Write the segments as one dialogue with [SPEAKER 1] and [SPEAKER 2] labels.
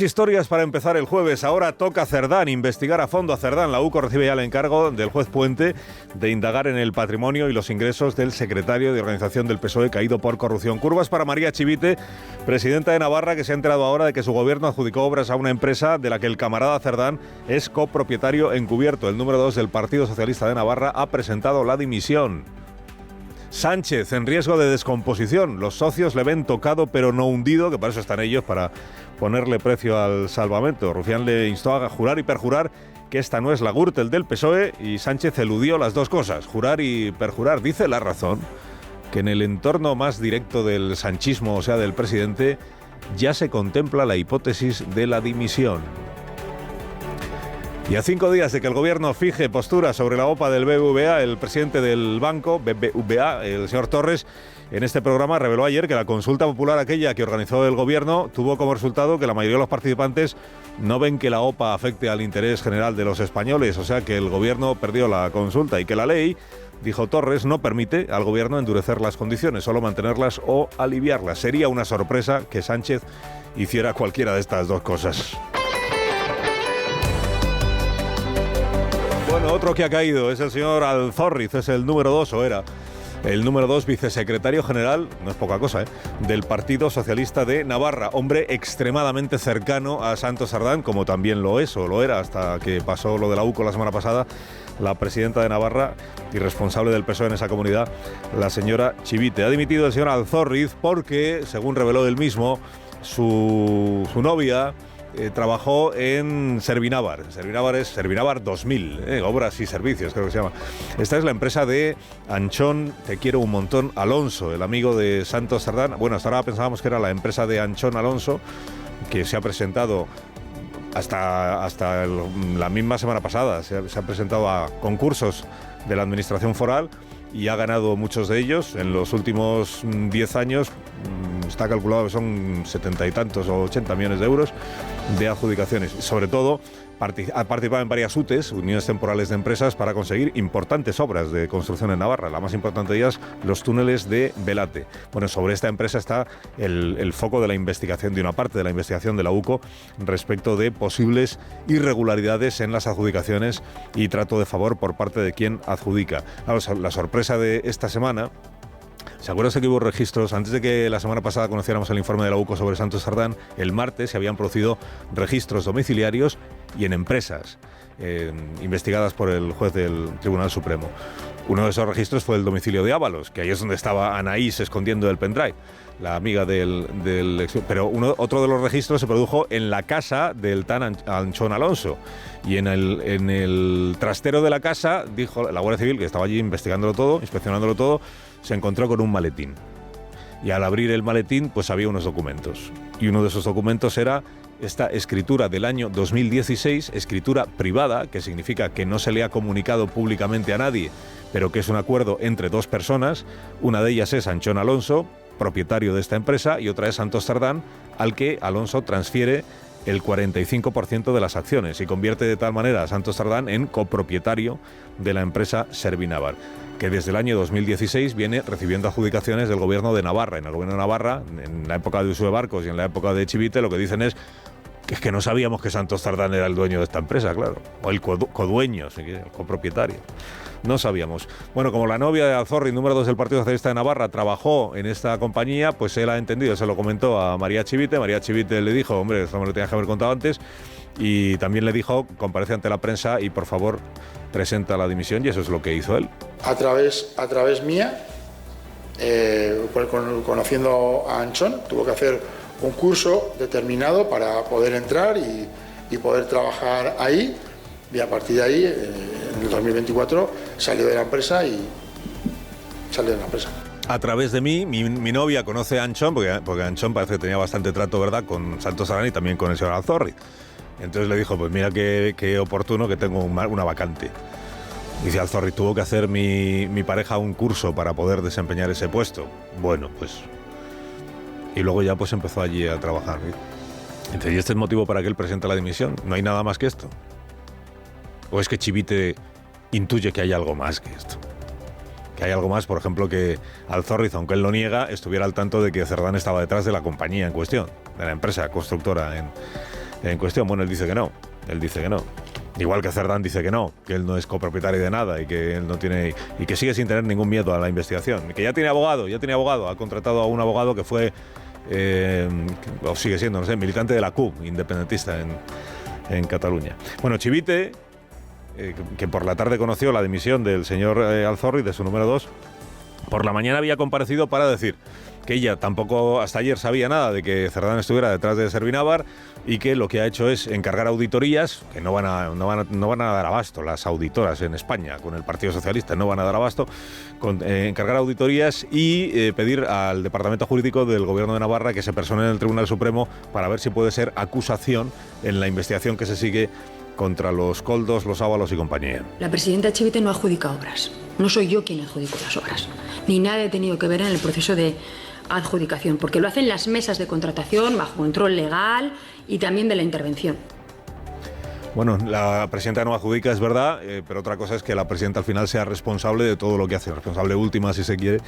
[SPEAKER 1] Historias para empezar el jueves. Ahora toca Cerdán, investigar a fondo a Cerdán. La UCO recibe ya el encargo del juez Puente de indagar en el patrimonio y los ingresos del secretario de organización del PSOE caído por corrupción. Curvas para María Chivite, presidenta de Navarra, que se ha enterado ahora de que su gobierno adjudicó obras a una empresa de la que el camarada Cerdán es copropietario encubierto. El número 2 del Partido Socialista de Navarra ha presentado la dimisión. Sánchez en riesgo de descomposición. Los socios le ven tocado pero no hundido, que para eso están ellos, para ponerle precio al salvamento. Rufián le instó a jurar y perjurar que esta no es la Gürtel del PSOE y Sánchez eludió las dos cosas, jurar y perjurar. Dice La Razón que en el entorno más directo del sanchismo, o sea, del presidente, ya se contempla la hipótesis de la dimisión. Y a 5 días de que el gobierno fije postura sobre la OPA del BBVA, el presidente del banco, BBVA, el señor Torres, en este programa reveló ayer que la consulta popular aquella que organizó el gobierno tuvo como resultado que la mayoría de los participantes no ven que la OPA afecte al interés general de los españoles, o sea que el gobierno perdió la consulta y que la ley, dijo Torres, no permite al gobierno endurecer las condiciones, solo mantenerlas o aliviarlas. Sería una sorpresa que Sánchez hiciera cualquiera de estas dos cosas. Bueno, otro que ha caído es el señor Alzorriz, es el número 2, o era el número 2 vicesecretario general, no es poca cosa, del Partido Socialista de Navarra, hombre extremadamente cercano a Santos Sardán, como también lo es, o lo era, hasta que pasó lo de la UCO la semana pasada, la presidenta de Navarra y responsable del PSOE en esa comunidad, la señora Chivite. Ha dimitido el señor Alzorriz porque, según reveló él mismo, su novia trabajó en Servinávar. Servinávar es Servinávar 2000, obras y servicios, creo que se llama. Esta es la empresa de Anchón, te quiero un montón, Alonso, el amigo de Santos Sardán. Bueno, hasta ahora pensábamos que era la empresa de Anchón Alonso, que se ha presentado hasta la misma semana pasada, se ha presentado a concursos de la administración foral y ha ganado muchos de ellos. En los últimos 10 años está calculado que son 70 y tantos o 80 millones de euros de adjudicaciones. Sobre todo, ha participado en varias UTEs, uniones temporales de empresas, para conseguir importantes obras de construcción en Navarra. La más importante de ellas, los túneles de Velate. Bueno, sobre esta empresa está el foco de la investigación, de una parte de la investigación de la UCO, respecto de posibles irregularidades en las adjudicaciones y trato de favor por parte de quien adjudica. Claro, la sorpresa de esta semana... ¿Se acuerdan que hubo registros? Antes de que la semana pasada conociéramos el informe de la UCO sobre Santos Sardán, el martes se habían producido registros domiciliarios y en empresas investigadas por el juez del Tribunal Supremo. Uno de esos registros fue el domicilio de Ábalos, que ahí es donde estaba Anaís escondiendo el pendrive, la amiga del pero otro de los registros se produjo en la casa del tan Anchón Alonso. Y en el trastero de la casa, dijo la Guardia Civil, que estaba allí investigándolo todo, inspeccionándolo todo, se encontró con un maletín. Y al abrir el maletín, pues había unos documentos. Y uno de esos documentos era esta escritura del año 2016, escritura privada, que significa que no se le ha comunicado públicamente a nadie, pero que es un acuerdo entre dos personas. Una de ellas es Anchón Alonso, propietario de esta empresa, y otra es Santos Sardán, al que Alonso transfiere el 45% de las acciones y convierte de tal manera a Santos Sardán en copropietario de la empresa Servinávar, que desde el año 2016 viene recibiendo adjudicaciones del gobierno de Navarra. En el gobierno de Navarra, en la época de Usue Barcos y en la época de Chivite, lo que dicen es que no sabíamos que Santos Sardán era el dueño de esta empresa, claro, o el codueño, el copropietario. No sabíamos. Bueno, como la novia de Alzorriz, número 2 del Partido Socialista de Navarra, trabajó en esta compañía, pues él ha entendido, se lo comentó a María Chivite. María Chivite le dijo, hombre, esto me lo tenías que haber contado antes, y también le dijo, comparece ante la prensa y por favor presenta la dimisión, y eso es lo que hizo él.
[SPEAKER 2] A través mía, conociendo a Anchón, tuvo que hacer un curso determinado para poder entrar y poder trabajar ahí, y a partir de ahí, en el 2024, salió de la empresa. A través de mí, mi novia conoce a Anchón, porque Anchón parece que tenía bastante trato, ¿verdad?, con Santos Sardán y también con el señor Alzorriz. Entonces le dijo, pues mira qué oportuno que tengo una vacante. Dice Alzorriz, tuvo que hacer mi pareja un curso para poder desempeñar ese puesto. Bueno, pues... Y luego ya pues empezó allí a trabajar. Entonces, ¿y este es el motivo para que él presente la dimisión? ¿No hay nada más que esto? ¿O es que Chivite intuye que hay algo más que esto? Que hay algo más, por ejemplo, que Alzorriz, aunque él lo niega, estuviera al tanto de que Cerdán estaba detrás de la compañía en cuestión, de la empresa constructora
[SPEAKER 1] en cuestión. Bueno, él dice que no. Igual que Cerdán dice que no, que él no es copropietario de nada y que él no tiene, y que sigue sin tener ningún miedo a la investigación. Y que ya tiene abogado, ha contratado a un abogado que fue, o sigue siendo, no sé, militante de la CUP, independentista en Cataluña. Bueno, Chivite, que por la tarde conoció la dimisión del señor Al-Zorri, de su número 2, por la mañana había comparecido para decir que ella tampoco hasta ayer sabía nada de que Cerdán estuviera detrás de Servinávar y que lo que ha hecho es encargar auditorías, que no van a dar abasto las auditoras en España con el Partido Socialista, no van a dar abasto, encargar auditorías y pedir al Departamento Jurídico del Gobierno de Navarra que se persone en el Tribunal Supremo para ver si puede ser acusación en la investigación que se sigue contra los Koldos, los Ábalos y compañía.
[SPEAKER 3] La presidenta Chivite no adjudica obras. No soy yo quien adjudico las obras. Ni nada he tenido que ver en el proceso de adjudicación, porque lo hacen las mesas de contratación bajo control legal y también de la intervención.
[SPEAKER 1] Bueno, la presidenta no adjudica, es verdad, pero otra cosa es que la presidenta al final sea responsable de todo lo que hace, responsable última, si se quiere,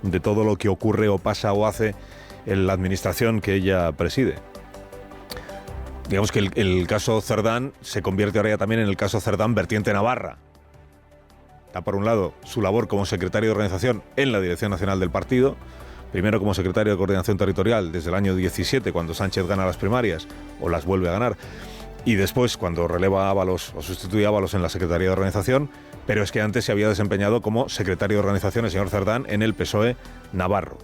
[SPEAKER 1] de todo lo que ocurre o pasa o hace en la administración que ella preside. Digamos que el caso Cerdán se convierte ahora ya también en el caso Cerdán vertiente Navarra. Está por un lado su labor como secretario de organización en la Dirección Nacional del Partido, primero como secretario de Coordinación Territorial desde el año 17, cuando Sánchez gana las primarias, o las vuelve a ganar, y después cuando releva a Ábalos o sustituye a Ábalos en la Secretaría de Organización, pero es que antes se había desempeñado como secretario de Organización el señor Cerdán en el PSOE navarro.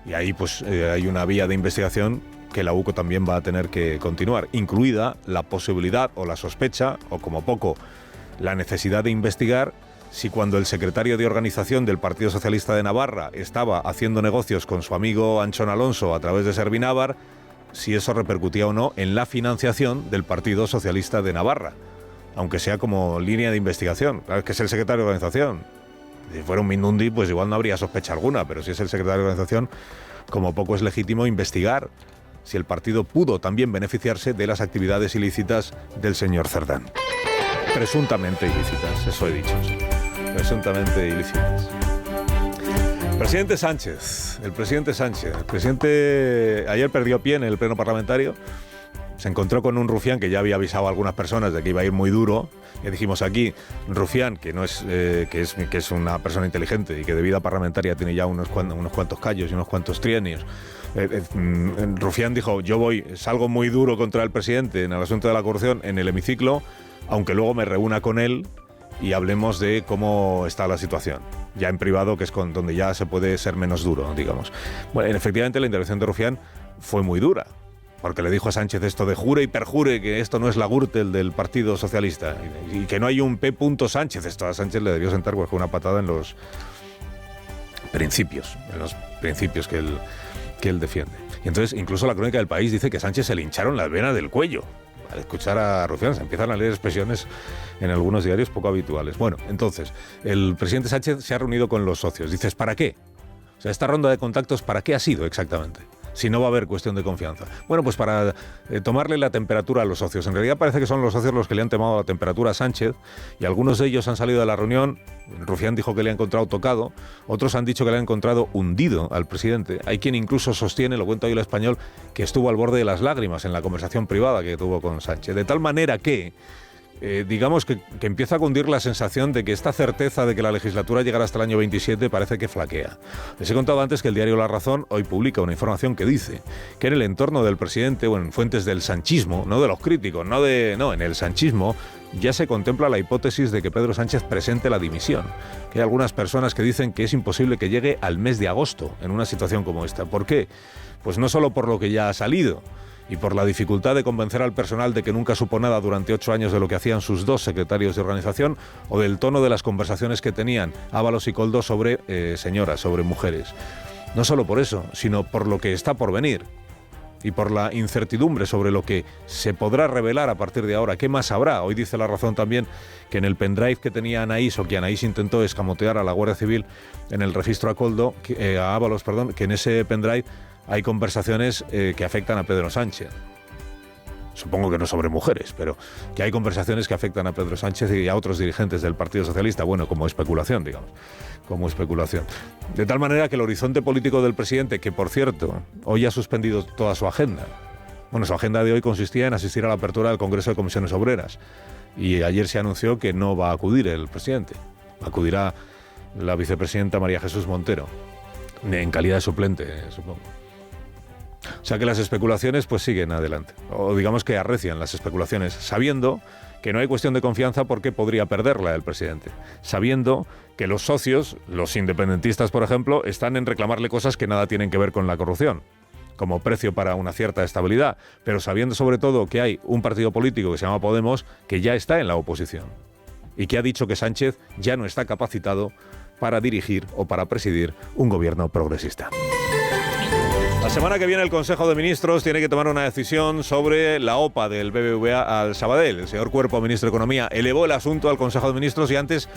[SPEAKER 1] Y ahí pues hay una vía de investigación que la UCO también va a tener que continuar, incluida la posibilidad o la sospecha, o como poco la necesidad de investigar si cuando el secretario de Organización del Partido Socialista de Navarra estaba haciendo negocios con su amigo Anchón Alonso a través de Servinávar, si eso repercutía o no en la financiación del Partido Socialista de Navarra, aunque sea como línea de investigación. Claro, que es el secretario de Organización. Si fuera un Mindundi, pues igual no habría sospecha alguna, pero si es el secretario de Organización, como poco es legítimo investigar si el partido pudo también beneficiarse de las actividades ilícitas del señor Cerdán. Presuntamente ilícitas, eso he dicho. Presuntamente ilícitas. El presidente ayer perdió pie en el pleno parlamentario. Se encontró con un rufián que ya había avisado a algunas personas de que iba a ir muy duro. Ya dijimos aquí, rufián, que no es que es una persona inteligente y que de vida parlamentaria tiene ya unos cuantos callos y unos cuantos trienios. Rufián dijo, salgo muy duro contra el presidente en el asunto de la corrupción en el hemiciclo, aunque luego me reúna con él y hablemos de cómo está la situación. Ya en privado, que es donde ya se puede ser menos duro, digamos. Bueno, efectivamente la intervención de Rufián fue muy dura, porque le dijo a Sánchez esto de jure y perjure que esto no es la Gürtel del Partido Socialista y que no hay un P. Sánchez. Esto a Sánchez le debió sentar con una patada en los principios que él defiende. Y entonces incluso la crónica del País dice que a Sánchez se le hincharon las venas del cuello. Al escuchar a Rufián se empiezan a leer expresiones en algunos diarios poco habituales. Bueno, entonces, el presidente Sánchez se ha reunido con los socios. Dices, ¿para qué? O sea, esta ronda de contactos, ¿para qué ha sido exactamente? Si no va a haber cuestión de confianza. Bueno, pues para tomarle la temperatura a los socios. En realidad parece que son los socios los que le han tomado la temperatura a Sánchez y algunos de ellos han salido de la reunión. Rufián dijo que le ha encontrado tocado, otros han dicho que le han encontrado hundido al presidente. Hay quien incluso sostiene, lo cuenta hoy El Español, que estuvo al borde de las lágrimas en la conversación privada que tuvo con Sánchez. De tal manera que digamos que empieza a cundir la sensación de que esta certeza de que la legislatura llegará hasta el año 27 parece que flaquea. Les he contado antes que el diario La Razón hoy publica una información que dice que en el entorno del presidente, o en fuentes del sanchismo, no de los críticos, en el sanchismo, ya se contempla la hipótesis de que Pedro Sánchez presente la dimisión. Que hay algunas personas que dicen que es imposible que llegue al mes de agosto en una situación como esta. ¿Por qué? Pues no solo por lo que ya ha salido, y por la dificultad de convencer al personal de que nunca supo nada durante 8 años de lo que hacían sus dos secretarios de organización, o del tono de las conversaciones que tenían Ábalos y Koldo sobre señoras, sobre mujeres. No solo por eso, sino por lo que está por venir y por la incertidumbre sobre lo que se podrá revelar a partir de ahora. ¿Qué más habrá? Hoy dice La Razón también que en el pendrive que tenía Anaís, o que Anaís intentó escamotear a la Guardia Civil en el registro a Ábalos, que en ese pendrive hay conversaciones que afectan a Pedro Sánchez. Supongo que no sobre mujeres, pero que hay conversaciones que afectan a Pedro Sánchez y a otros dirigentes del Partido Socialista, bueno, como especulación, digamos, como especulación. De tal manera que el horizonte político del presidente, que por cierto, hoy ha suspendido toda su agenda, Bueno, su agenda de hoy consistía en asistir a la apertura del Congreso de Comisiones Obreras. Y ayer se anunció que no va a acudir el presidente. Acudirá la vicepresidenta María Jesús Montero, en calidad de suplente, supongo. O sea que las especulaciones pues siguen adelante. O digamos que arrecian las especulaciones, sabiendo que no hay cuestión de confianza porque podría perderla el presidente. Sabiendo que los socios, los independentistas, por ejemplo, están en reclamarle cosas que nada tienen que ver con la corrupción, como precio para una cierta estabilidad, pero sabiendo sobre todo que hay un partido político que se llama Podemos que ya está en la oposición y que ha dicho que Sánchez ya no está capacitado para dirigir o para presidir un gobierno progresista. La semana que viene el Consejo de Ministros tiene que tomar una decisión sobre la OPA del BBVA al Sabadell. El señor Cuerpo, ministro de Economía, elevó el asunto al Consejo de Ministros y antes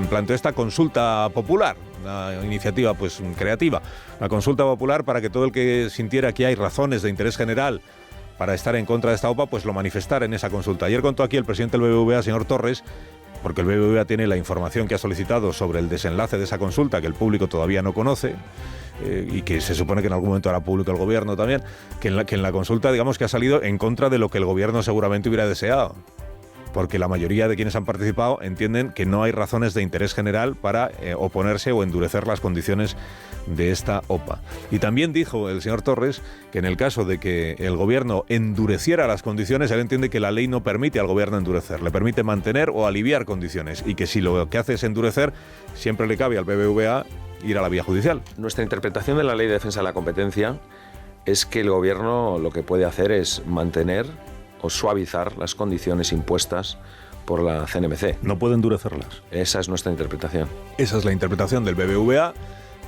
[SPEAKER 1] planteó esta consulta popular, una iniciativa pues creativa, una consulta popular para que todo el que sintiera que hay razones de interés general para estar en contra de esta OPA, pues lo manifestara en esa consulta. Ayer contó aquí el presidente del BBVA, señor Torres, porque el BBVA tiene la información que ha solicitado sobre el desenlace de esa consulta, que el público todavía no conoce, y que se supone que en algún momento hará público el gobierno también, que en la consulta, digamos, que ha salido en contra de lo que el gobierno seguramente hubiera deseado. Porque la mayoría de quienes han participado entienden que no hay razones de interés general para oponerse o endurecer las condiciones de esta OPA. Y también dijo el señor Torres que en el caso de que el gobierno endureciera las condiciones, él entiende que la ley no permite al gobierno endurecer, le permite mantener o aliviar condiciones, y que si lo que hace es endurecer, siempre le cabe al BBVA ir a la vía judicial.
[SPEAKER 4] Nuestra interpretación de la Ley de Defensa de la Competencia es que el gobierno lo que puede hacer es mantener o suavizar las condiciones impuestas por la CNMC.
[SPEAKER 1] No puede endurecerlas.
[SPEAKER 4] Esa es nuestra interpretación.
[SPEAKER 1] Esa es la interpretación del BBVA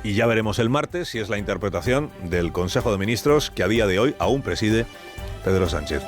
[SPEAKER 1] y ya veremos el martes si es la interpretación del Consejo de Ministros que a día de hoy aún preside Pedro Sánchez.